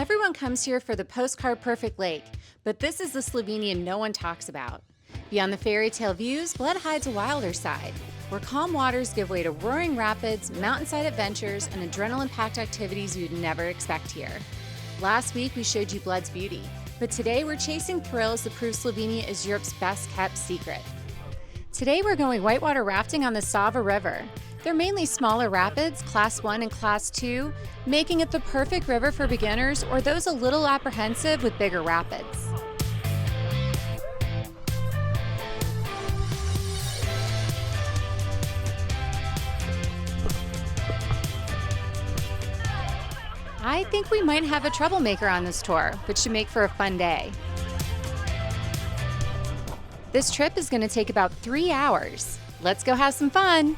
Everyone comes here for the postcard perfect lake, but this is the Slovenia no one talks about. Beyond the fairy tale views, Bled hides a wilder side, where calm waters give way to roaring rapids, mountainside adventures, and adrenaline-packed activities you'd never expect here. Last week, we showed you Bled's beauty, but today we're chasing thrills that prove Slovenia is Europe's best-kept secret. Today, we're going whitewater rafting on the Sava River. They're mainly smaller rapids, Class 1 and Class 2, making it the perfect river for beginners or those a little apprehensive with bigger rapids. I think we might have a troublemaker on this tour, which should make for a fun day. This trip is going to take about 3 hours. Let's go have some fun!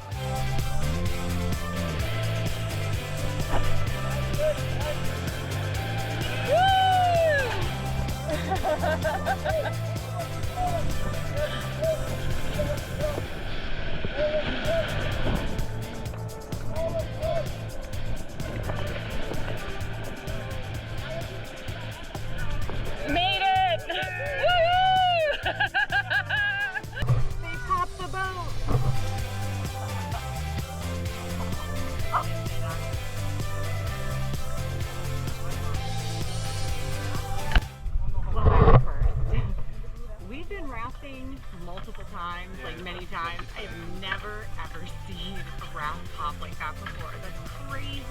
Made it! Woo! They popped the boat. We've been rafting multiple times, like many times. I have never ever seen a raft pop like that before. That's crazy.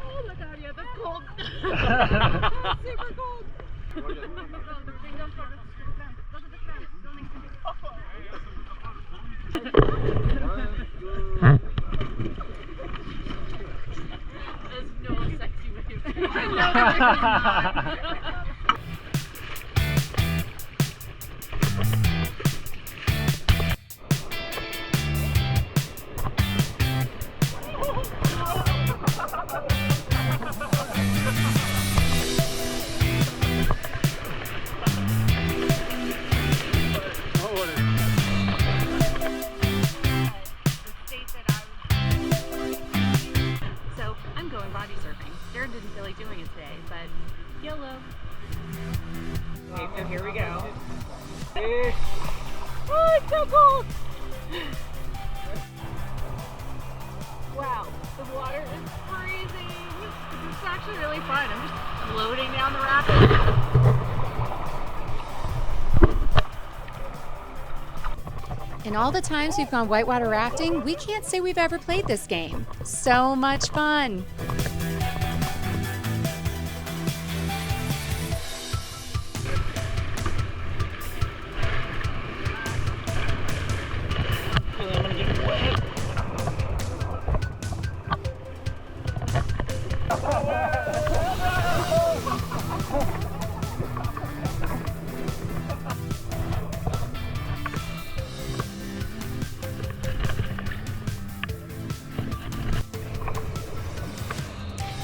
Oh my god, yeah, that's cold. That's super cold. There's no sexy wave. So I'm going body surfing. Jared didn't feel like doing it today, but YOLO. Okay, so here we go. Oh, it's so cold! Wow, the water is freezing. This is actually really fun. I'm just floating down the rapids. In all the times we've gone whitewater rafting, we can't say we've ever played this game. So much fun! I'm gonna get wet.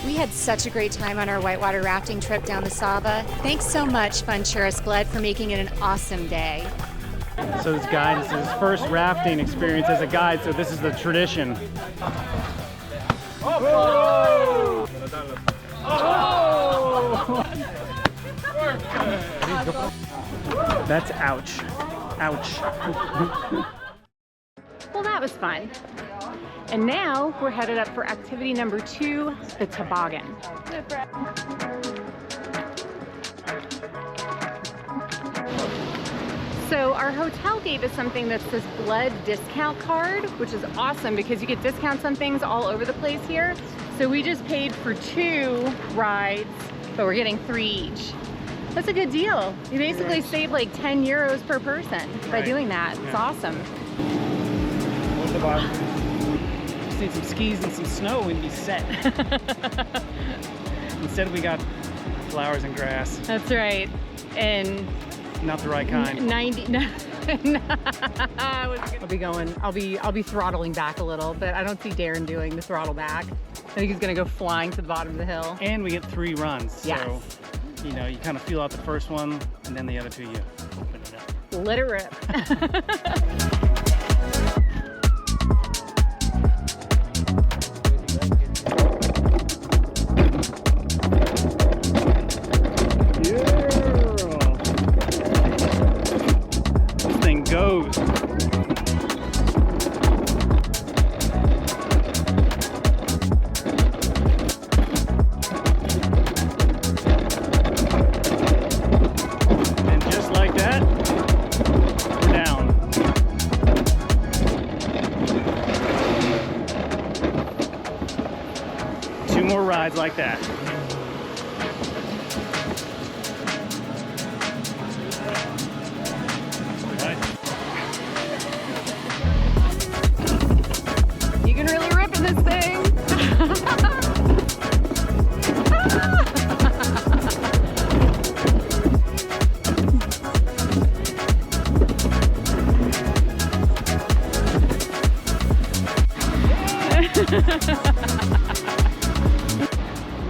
We had such a great time on our whitewater rafting trip down the Sava. Thanks so much, Funturist Bled, for making it an awesome day. So this guy, this is his first rafting experience as a guide, so this is the tradition. Oh! Oh! That's ouch. Ouch. Well, that was fun. And now we're headed up for activity number 2, the toboggan. So our hotel gave us something that's this Bled discount card, which is awesome because you get discounts on things all over the place here. So we just paid for 2 rides, but we're getting 3 each. That's a good deal. You basically save like 10 euros per person by doing that. It's awesome. Just need some skis and some snow and be set. Instead we got flowers and grass. That's right. And not the right kind. 90. I'll be throttling back a little, but I don't see Darren doing the throttle back. I think he's gonna go flying to the bottom of the hill. And we get 3 runs. Yes. So you know, you kind of feel out the first one, and then the other two you open it up. Let it rip. This thing goes. Rides like that. You can really rip in this thing.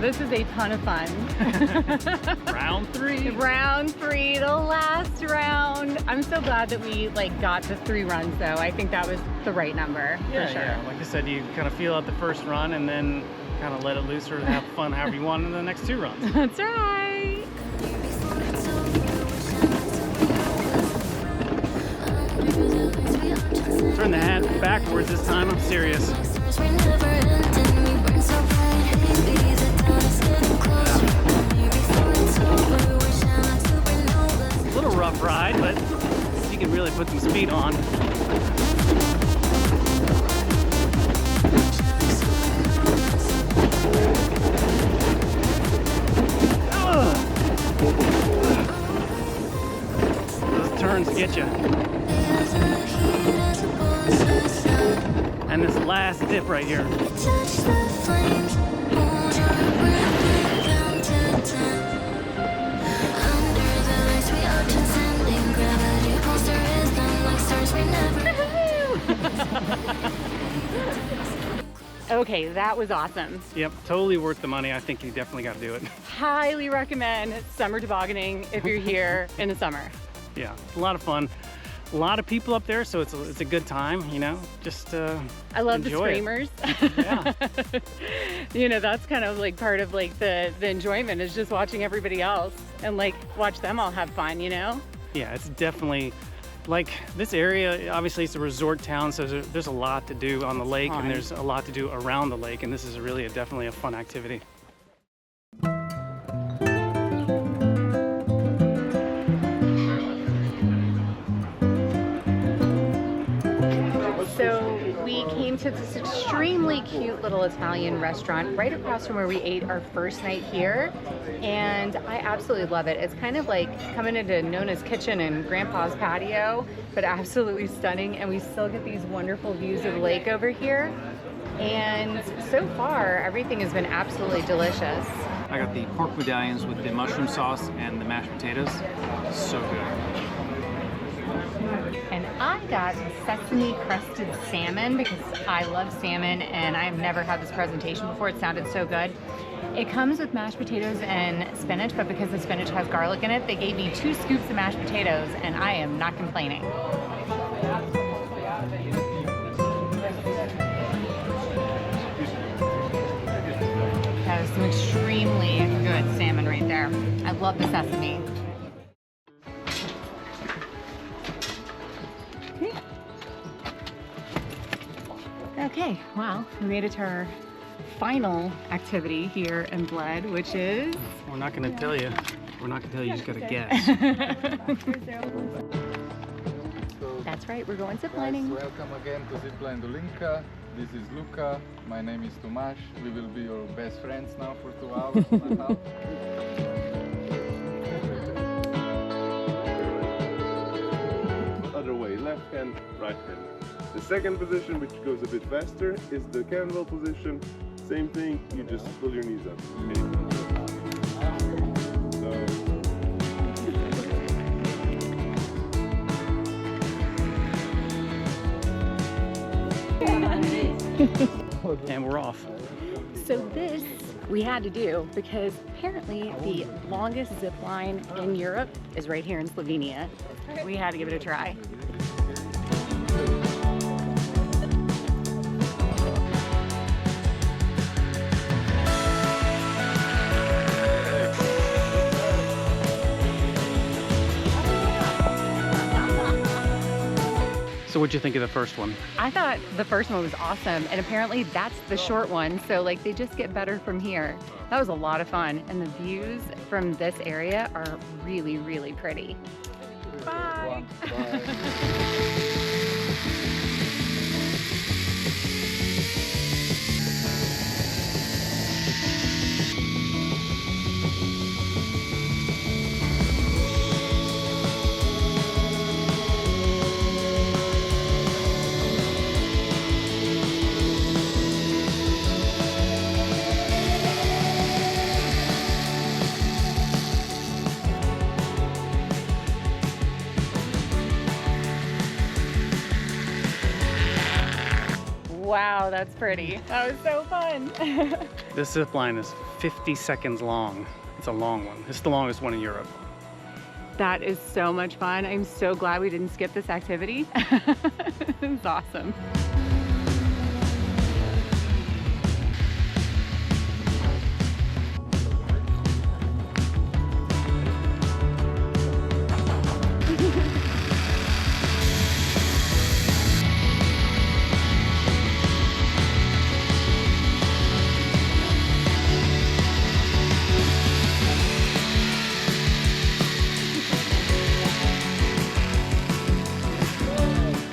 This is a ton of fun. Round three. Round three, the last round. I'm so glad that we got the 3 runs though. I think that was the right number for sure. Yeah, like I said, you kind of feel out the first run and then kind of let it loose or have fun however you want in the next 2 runs. That's right. Turn the hat backwards this time, I'm serious. A little rough ride, but you can really put some speed on. Those turns get you. And this last dip right here. Okay, that was awesome. Yep, totally worth the money. I think you definitely got to do it. Highly recommend summer tobogganing if you're here in the summer. Yeah, a lot of fun. A lot of people up there, so it's a good time, you know, just I love the enjoy screamers. Yeah. You know, that's kind of part of the enjoyment is just watching everybody else and watch them all have fun, you know? Yeah, it's definitely this area, obviously it's a resort town, so there's a lot to do on the lake and there's a lot to do around the lake, and this is really definitely a fun activity. So we came to this extremely cute little Italian restaurant right across from where we ate our first night here, and I absolutely love it. It's kind of like coming into Nona's kitchen and Grandpa's patio, but absolutely stunning, and we still get these wonderful views of the lake over here. And so far, everything has been absolutely delicious. I got the pork medallions with the mushroom sauce and the mashed potatoes. So good. And I got sesame crusted salmon because I love salmon and I've never had this presentation before. It sounded so good. It comes with mashed potatoes and spinach, but because the spinach has garlic in it, they gave me 2 scoops of mashed potatoes and I am not complaining. That was some extremely good salmon right there. I love the sesame. Okay, well, we made it to our final activity here in Bled, which is... We're not going to tell you. We're not going to tell you, you just got to guess. That's right, we're going ziplining. Welcome again to Zipline Dolinka. This is Luca. My name is Tomasz. We will be your best friends now for 2 hours and a half. Other way, left hand, right hand. The second position, which goes a bit faster, is the cannonball position. Same thing, you just pull your knees up. And we're off. So this we had to do because apparently the longest zip line in Europe is right here in Slovenia. We had to give it a try. So what'd you think of the first one? I thought the first one was awesome, and apparently that's the short one, so like they just get better from here. That was a lot of fun, and the views from this area are really, really pretty. Bye! Wow, that's pretty. That was so fun. This zip line is 50 seconds long. It's a long one. It's the longest one in Europe. That is so much fun. I'm so glad we didn't skip this activity. It's awesome.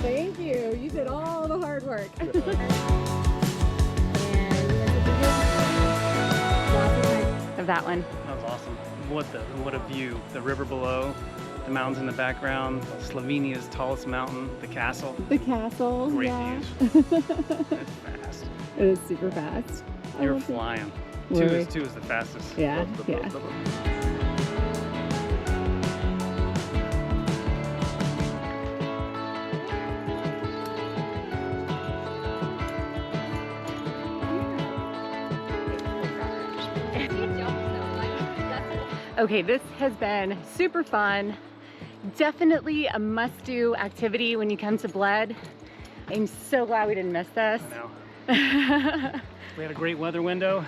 Thank you. You did all the hard work. Of that one. That was awesome. What a view. The river below, the mountains in the background, Slovenia's tallest mountain, the castle. The castle. Great yeah. views. It's fast. It is super fast. You're flying. Two is the fastest. Yeah, yeah. Okay, this has been super fun. Definitely a must-do activity when you come to Bled. I'm so glad we didn't miss this. I know. We had a great weather window.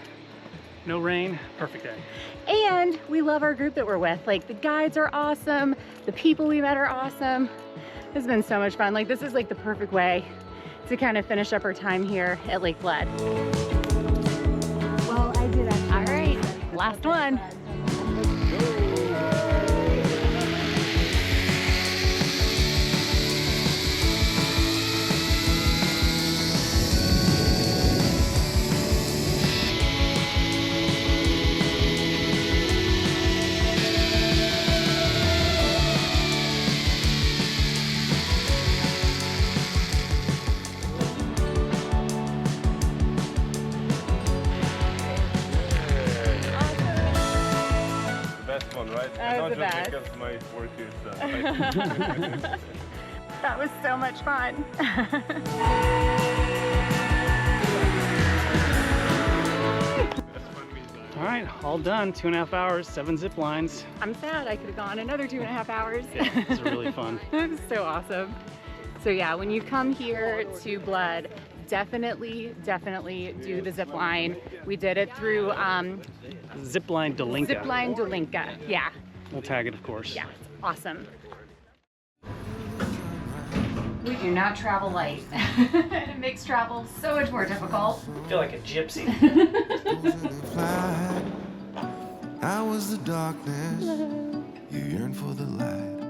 No rain, perfect day. And we love our group that we're with. Like, the guides are awesome. The people we met are awesome. It's been so much fun. Like, this is like the perfect way to kind of finish up our time here at Lake Bled. Well, I did actually. All right, last one. That was the best. Because my work is done. That was so much fun. All right, all done. 2.5 hours, 7 zip lines. I'm sad I could have gone another 2.5 hours. Yeah, it was really fun. It was so awesome. So yeah, when you come here to Bled, definitely do the zip line. We did it through Zipline Dolinka. Zipline Dolinka. Yeah. We'll tag it, of course. Yeah, it's awesome. We do not travel light. It makes travel so much more difficult. I feel like a gypsy. I was the darkness, you yearn for the light.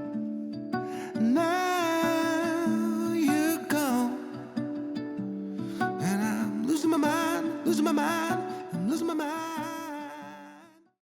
Now you're gone, and I'm losing my mind, losing my mind.